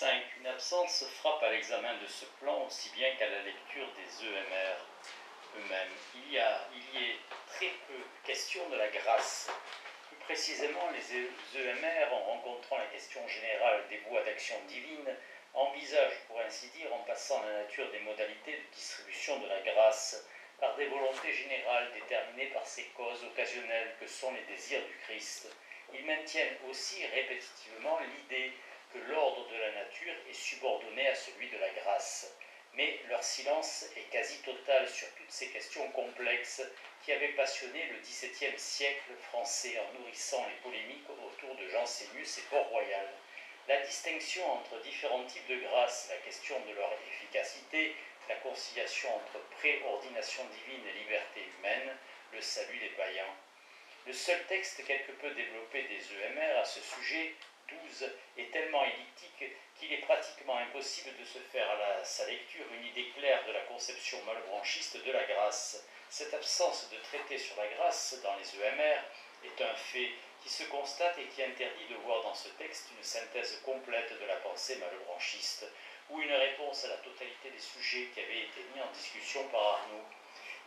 5. Une absence frappe à l'examen de ce plan aussi bien qu'à la lecture des EMR eux-mêmes. Il y est très peu question de la grâce. Plus précisément, les EMR, en rencontrant la question générale des voies d'action divine, envisagent, pour ainsi dire, en passant la nature des modalités de distribution de la grâce, par des volontés générales déterminées par ces causes occasionnelles que sont les désirs du Christ. Ils maintiennent aussi répétitivement l'idée que l'ordre de la nature est subordonné à celui de la grâce. Mais leur silence est quasi total sur toutes ces questions complexes qui avaient passionné le XVIIe siècle français en nourrissant les polémiques autour de Jansénius et Port-Royal. La distinction entre différents types de grâce, la question de leur efficacité, la conciliation entre préordination divine et liberté humaine, le salut des païens. Le seul texte quelque peu développé des EMR à ce sujet, 12, est tellement elliptique qu'il est pratiquement impossible de se faire à sa lecture une idée claire de la conception malebranchiste de la grâce. Cette absence de traité sur la grâce dans les EMR est un fait qui se constate et qui interdit de voir dans ce texte une synthèse complète de la pensée malebranchiste ou une réponse à la totalité des sujets qui avaient été mis en discussion par Arnaud.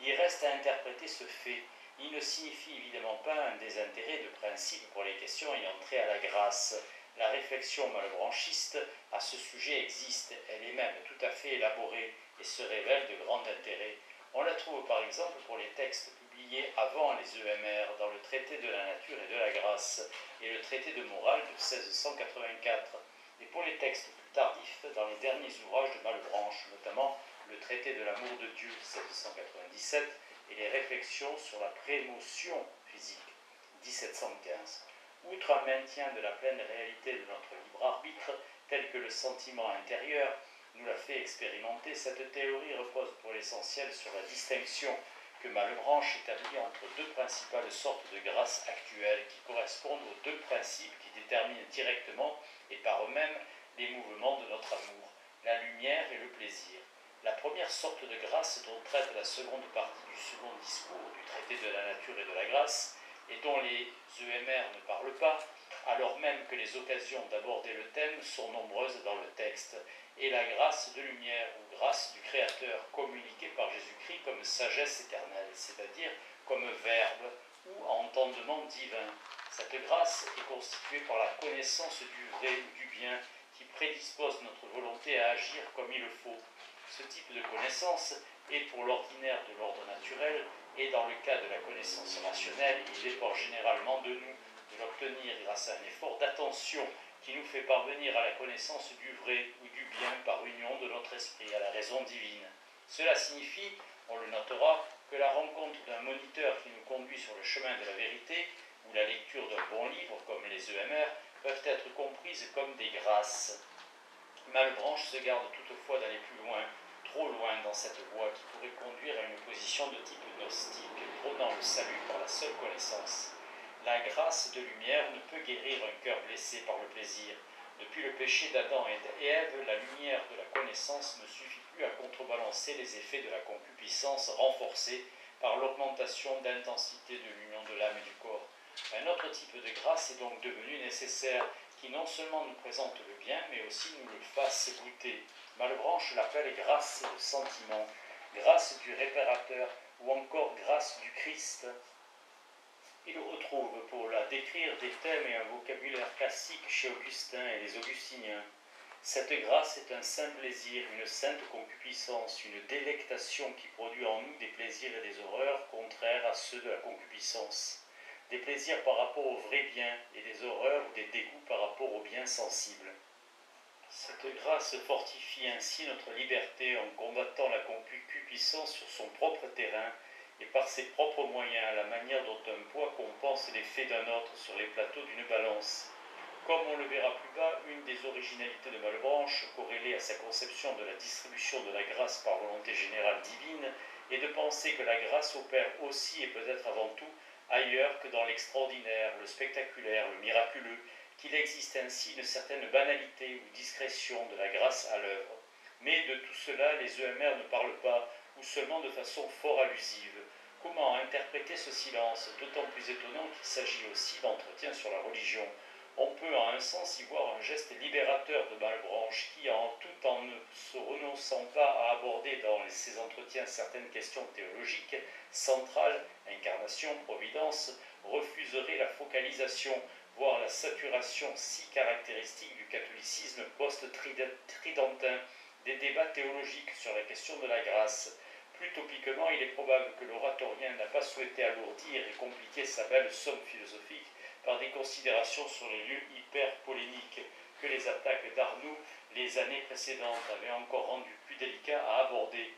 Il reste à interpréter ce fait. Il ne signifie évidemment pas un désintérêt de principe pour les questions ayant trait à la grâce. La réflexion malebranchiste à ce sujet existe, elle est même tout à fait élaborée et se révèle de grand intérêt. On la trouve par exemple pour les textes publiés avant les EMR dans le traité de la nature et de la grâce et le traité de morale de 1684, et pour les textes plus tardifs dans les derniers ouvrages de Malebranche, notamment le traité de l'amour de Dieu 1697 et les réflexions sur la prémotion physique 1715. Outre un maintien de la pleine réalité de notre libre arbitre, tel que le sentiment intérieur nous l'a fait expérimenter, cette théorie repose pour l'essentiel sur la distinction que Malebranche établit entre deux principales sortes de grâce actuelles qui correspondent aux deux principes qui déterminent directement et par eux-mêmes les mouvements de notre amour, la lumière et le plaisir. La première sorte de grâce dont traite la seconde partie du second discours du traité de la nature et de la grâce, et dont les EMR ne parlent pas, alors même que les occasions d'aborder le thème sont nombreuses dans le texte, et la grâce de lumière ou grâce du Créateur communiquée par Jésus-Christ comme sagesse éternelle, c'est-à-dire comme verbe ou entendement divin. Cette grâce est constituée par la connaissance du vrai ou du bien qui prédispose notre volonté à agir comme il le faut. Ce type de connaissance est pour l'ordinaire de l'ordre naturel et dans le cas de la connaissance rationnelle, il dépend généralement de nous de l'obtenir grâce à un effort d'attention qui nous fait parvenir à la connaissance du vrai ou du bien par union de notre esprit à la raison divine. Cela signifie, on le notera, que la rencontre d'un moniteur qui nous conduit sur le chemin de la vérité ou la lecture d'un bon livre comme les EMR peuvent être comprises comme des grâces. Malebranche se garde toutefois d'aller plus loin, trop loin dans cette voie qui pourrait conduire à une position de type gnostique, prônant le salut par la seule connaissance. La grâce de lumière ne peut guérir un cœur blessé par le plaisir. Depuis le péché d'Adam et Ève, la lumière de la connaissance ne suffit plus à contrebalancer les effets de la concupiscence renforcée par l'augmentation d'intensité de l'union de l'âme et du corps. Un autre type de grâce est donc devenu nécessaire, qui non seulement nous présente le bien, mais aussi nous le fasse goûter. Malebranche l'appelle grâce de sentiment, grâce du réparateur ou encore grâce du Christ. Il retrouve pour la décrire des thèmes et un vocabulaire classique chez Augustin et les Augustiniens. Cette grâce est un saint plaisir, une sainte concupiscence, une délectation qui produit en nous des plaisirs et des horreurs contraires à ceux de la concupiscence. Des plaisirs par rapport au vrai bien et des horreurs ou des dégoûts par rapport au bien sensible. Cette grâce fortifie ainsi notre liberté en combattant la concupiscence sur son propre terrain et par ses propres moyens, à la manière dont un poids compense l'effet d'un autre sur les plateaux d'une balance. Comme on le verra plus bas, une des originalités de Malebranche, corrélée à sa conception de la distribution de la grâce par volonté générale divine, est de penser que la grâce opère aussi et peut-être avant tout ailleurs que dans l'extraordinaire, le spectaculaire, le miraculeux, qu'il existe ainsi une certaine banalité ou discrétion de la grâce à l'œuvre. Mais de tout cela, les EMR ne parlent pas, ou seulement de façon fort allusive. Comment interpréter ce silence, d'autant plus étonnant qu'il s'agit aussi d'entretien sur la religion? On peut en un sens y voir un geste libérateur de Malebranche qui, tout en ne se renonçant pas à aborder dans ses entretiens certaines questions théologiques centrales, incarnation, providence, refuserait la focalisation, voire la saturation si caractéristique du catholicisme post-tridentin des débats théologiques sur la question de la grâce. Plus topiquement, il est probable que l'oratorien n'a pas souhaité alourdir et compliquer sa belle somme philosophique par des considérations sur les lieux hyper polémiques que les attaques d'Arnoux les années précédentes avaient encore rendu plus délicat à aborder.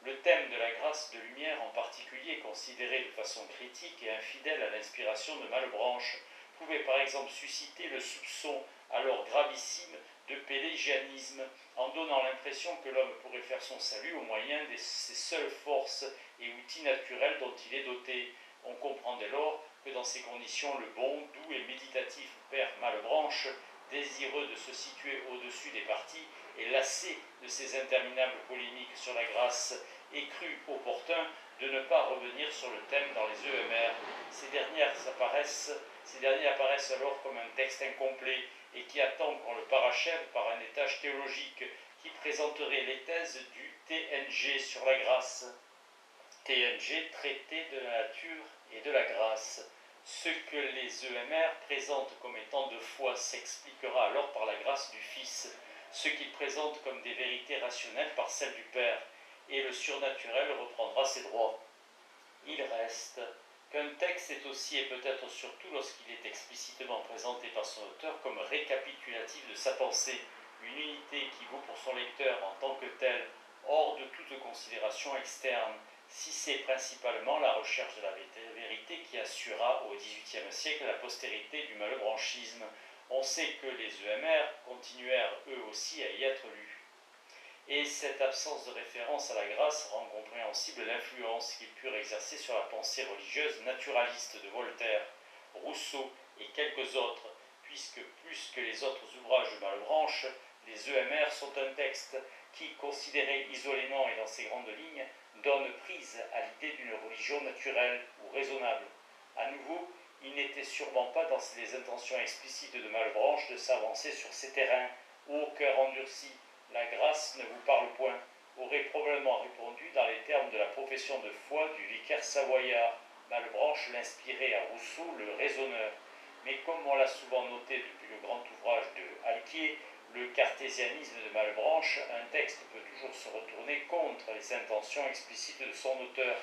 Le thème de la grâce de lumière en particulier, considéré de façon critique et infidèle à l'inspiration de Malebranche, pouvait par exemple susciter le soupçon alors gravissime de pélégianisme, en donnant l'impression que l'homme pourrait faire son salut au moyen de ses seules forces et outils naturels dont il est doté. On comprend dès lors que dans ces conditions, le bon, doux et méditatif père Malebranche, désireux de se situer au-dessus des partis et lassé de ces interminables polémiques sur la grâce, ait cru opportun de ne pas revenir sur le thème dans les EMR. Ces dernières apparaissent alors comme un texte incomplet et qui attend qu'on le parachève par un étage théologique qui présenterait les thèses du TNG sur la grâce. TNG, traité de la nature et de la grâce. Ce que les EMR présentent comme étant de foi s'expliquera alors par la grâce du Fils, ce qu'ils présentent comme des vérités rationnelles par celle du Père, et le surnaturel reprendra ses droits. Il reste qu'un texte est aussi et peut-être surtout lorsqu'il est explicitement présenté par son auteur comme récapitulatif de sa pensée, une unité qui vaut pour son lecteur en tant que telle, hors de toute considération externe, si c'est principalement la recherche de la vérité qui assurera au XVIIIe siècle la postérité du malebranchisme. On sait que les EMR continuèrent eux aussi à y être lus. Et cette absence de référence à la grâce rend compréhensible l'influence qu'ils purent exercer sur la pensée religieuse naturaliste de Voltaire, Rousseau et quelques autres, puisque plus que les autres ouvrages de Malebranche, les EMR sont un texte qui, considéré isolément et dans ses grandes lignes, donne prise à l'idée d'une religion naturelle ou raisonnable. À nouveau, il n'était sûrement pas dans les intentions explicites de Malebranche de s'avancer sur ces terrains, ô cœur endurci, la grâce ne vous parle point, aurait probablement répondu dans les termes de la profession de foi du vicaire savoyard. Malebranche l'inspirait à Rousseau, le raisonneur. Mais comme on l'a souvent noté depuis le grand ouvrage de Alquier, le cartésianisme de Malebranche, un texte peut toujours se retourner contre les intentions explicites de son auteur.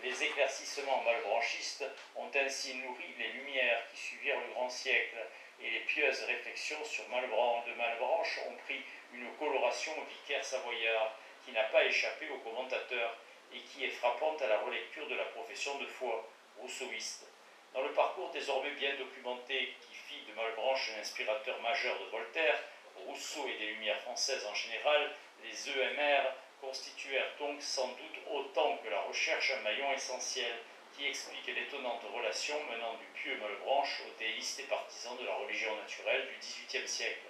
Les éclaircissements malebраnchistes ont ainsi nourri les lumières qui suivirent le grand siècle, et les pieuses réflexions sur Malebranche ont pris une coloration au vicaire savoyard qui n'a pas échappé aux commentateurs et qui est frappante à la relecture de la profession de foi rousseauiste. Dans le parcours désormais bien documenté qui fit de Malebranche un inspirateur majeur de Voltaire, Rousseau et des Lumières françaises en général, les EMR constituèrent donc sans doute autant que la recherche un maillon essentiel qui explique l'étonnante relation menant du pieux Malebranche aux théistes et partisans de la religion naturelle du XVIIIe siècle.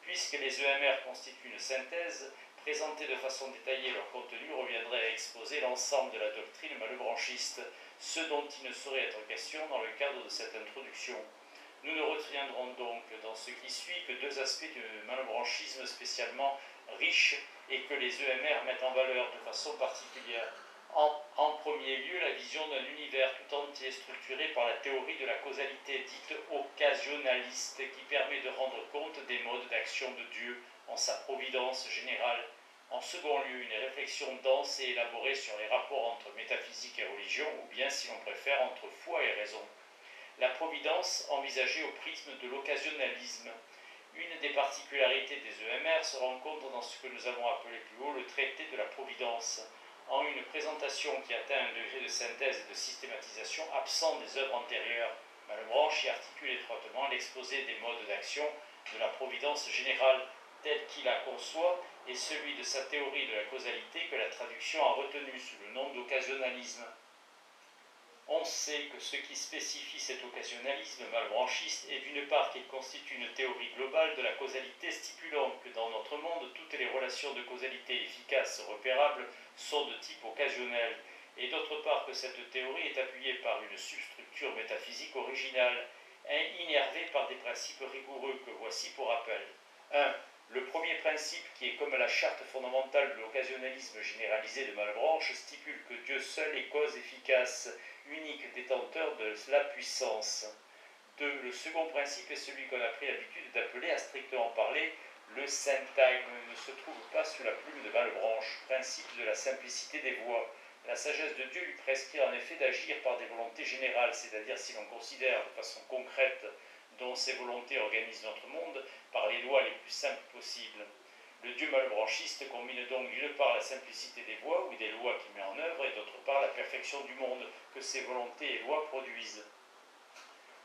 Puisque les EMR constituent une synthèse, présenter de façon détaillée leur contenu reviendrait à exposer l'ensemble de la doctrine malebranchiste, ce dont il ne saurait être question dans le cadre de cette introduction. Nous ne retiendrons donc dans ce qui suit que deux aspects du malebranchisme spécialement riches et que les EMR mettent en valeur de façon particulière. En premier lieu, la vision d'un univers tout entier structuré par la théorie de la causalité dite occasionaliste qui permet de rendre compte des modes d'action de Dieu en sa providence générale. En second lieu, une réflexion dense et élaborée sur les rapports entre métaphysique et religion, ou bien, si l'on préfère, entre foi et raison. La providence envisagée au prisme de l'occasionalisme. Une des particularités des EMR se rencontre dans ce que nous avons appelé plus haut le traité de la providence, en une présentation qui atteint un degré de synthèse et de systématisation absent des œuvres antérieures. Malebranche y articule étroitement l'exposé des modes d'action de la providence générale telle qu'il la conçoit et celui de sa théorie de la causalité que la traduction a retenu sous le nom d'occasionalisme. On sait que ce qui spécifie cet occasionnalisme malebranchiste est d'une part qu'il constitue une théorie globale de la causalité stipulant que dans notre monde toutes les relations de causalité efficaces repérables sont de type occasionnel, et d'autre part que cette théorie est appuyée par une substructure métaphysique originale, innervé par des principes rigoureux que voici pour rappel. 1. Le premier principe, qui est comme la charte fondamentale de l'occasionalisme généralisé de Malebranche, stipule que Dieu seul est cause efficace, unique détenteur de la puissance. 2. Le second principe est celui qu'on a pris l'habitude d'appeler, à strictement parler, le syntagme, ne se trouve pas sous la plume de Malebranche, principe de la simplicité des voies. La sagesse de Dieu lui prescrit en effet d'agir par des volontés générales, c'est-à-dire si l'on considère de façon concrète dont ces volontés organisent notre monde, par les lois les plus simples possibles. Le Dieu malebranchiste combine donc d'une part la simplicité des voies ou des lois qu'il met en œuvre et d'autre part la perfection du monde que ces volontés et lois produisent.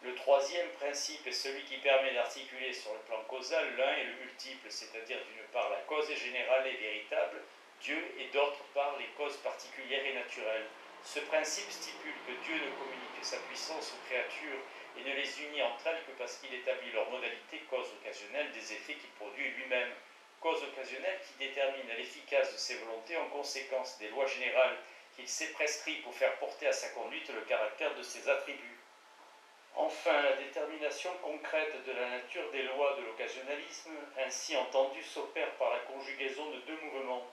Le troisième principe est celui qui permet d'articuler sur le plan causal l'un et le multiple, c'est-à-dire d'une part la cause générale et véritable, Dieu, et d'autre part les causes particulières et naturelles. Ce principe stipule que Dieu ne communique sa puissance aux créatures et ne les unit entre elles que parce qu'il établit leur modalité cause occasionnelle des effets qu'il produit lui-même. Cause occasionnelle qui détermine l'efficace de ses volontés en conséquence des lois générales qu'il s'est prescrit pour faire porter à sa conduite le caractère de ses attributs. Enfin, la détermination concrète de la nature des lois de l'occasionalisme, ainsi entendue, s'opère par la conjugaison de deux mouvements.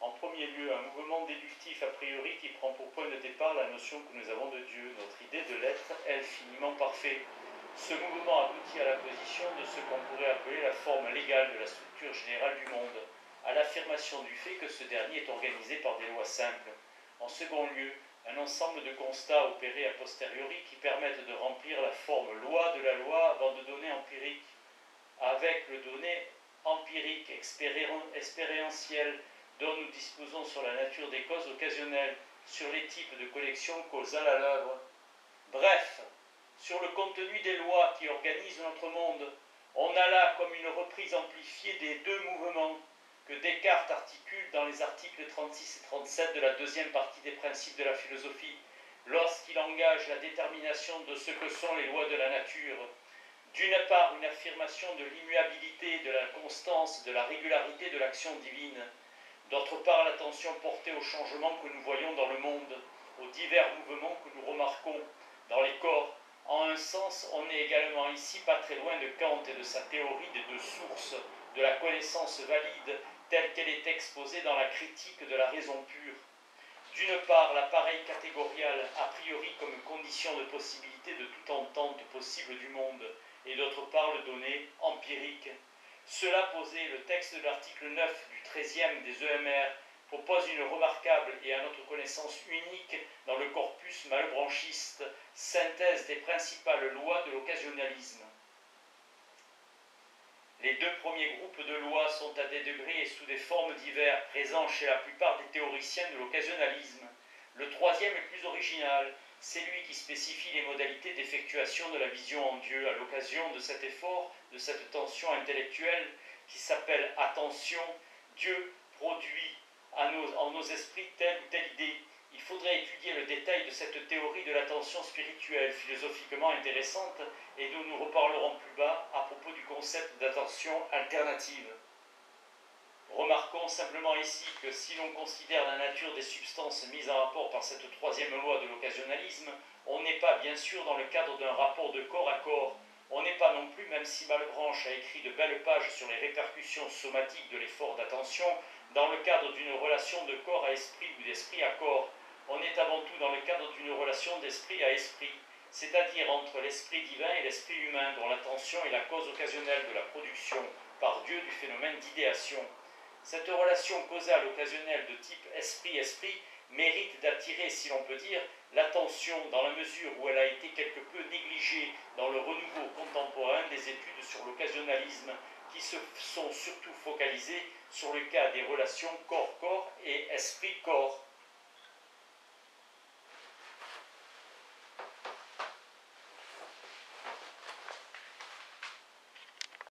En premier lieu, un mouvement déductif a priori qui prend pour point de départ la notion que nous avons de Dieu, notre idée de l'être infiniment parfait. Ce mouvement aboutit à la position de ce qu'on pourrait appeler la forme légale de la structure générale du monde, à l'affirmation du fait que ce dernier est organisé par des lois simples. En second lieu, un ensemble de constats opérés a posteriori qui permettent de remplir la forme loi de la loi avant de données empiriques, avec le donné empirique expérientiel dont nous disposons sur la nature des causes occasionnelles, sur les types de connexions causales à l'œuvre. Bref, sur le contenu des lois qui organisent notre monde, on a là comme une reprise amplifiée des deux mouvements que Descartes articule dans les articles 36 et 37 de la deuxième partie des Principes de la philosophie, lorsqu'il engage la détermination de ce que sont les lois de la nature. D'une part, une affirmation de l'immuabilité, de la constance, de la régularité de l'action divine. D'autre part, l'attention portée aux changements que nous voyons dans le monde, aux divers mouvements que nous remarquons dans les corps. En un sens, on n'est également ici pas très loin de Kant et de sa théorie des deux sources, de la connaissance valide, telle qu'elle est exposée dans la critique de la raison pure. D'une part, l'appareil catégorial, a priori comme condition de possibilité de toute entente possible du monde, et d'autre part le donné empirique. Cela posé, le texte de l'article 9 du 13e des EMR propose une remarquable et à notre connaissance unique dans le corpus malebranchiste, synthèse des principales lois de l'occasionalisme. Les deux premiers groupes de lois sont à des degrés et sous des formes divers, présents chez la plupart des théoriciens de l'occasionalisme. Le troisième est plus original, c'est lui qui spécifie les modalités d'effectuation de la vision en Dieu à l'occasion de cet effort, de cette tension intellectuelle qui s'appelle attention. Dieu produit en nos esprits telle ou telle idée. Il faudrait étudier le détail de cette théorie de l'attention spirituelle, philosophiquement intéressante, et dont nous reparlerons plus bas à propos du concept d'attention alternative. Remarquons simplement ici que si l'on considère la nature des substances mises en rapport par cette troisième loi de l'occasionalisme, on n'est pas bien sûr dans le cadre d'un rapport de corps à corps. On n'est pas non plus, même si Malebranche a écrit de belles pages sur les répercussions somatiques de l'effort d'attention, dans le cadre d'une relation de corps à esprit ou d'esprit à corps. On est avant tout dans le cadre d'une relation d'esprit à esprit, c'est-à-dire entre l'esprit divin et l'esprit humain, dont l'attention est la cause occasionnelle de la production par Dieu du phénomène d'idéation. Cette relation causale occasionnelle de type esprit-esprit mérite d'attirer, si l'on peut dire, l'attention dans la mesure où elle a été quelque peu négligée dans le renouveau contemporain des études sur l'occasionalisme, qui se sont surtout focalisées sur le cas des relations corps-corps et esprit-corps.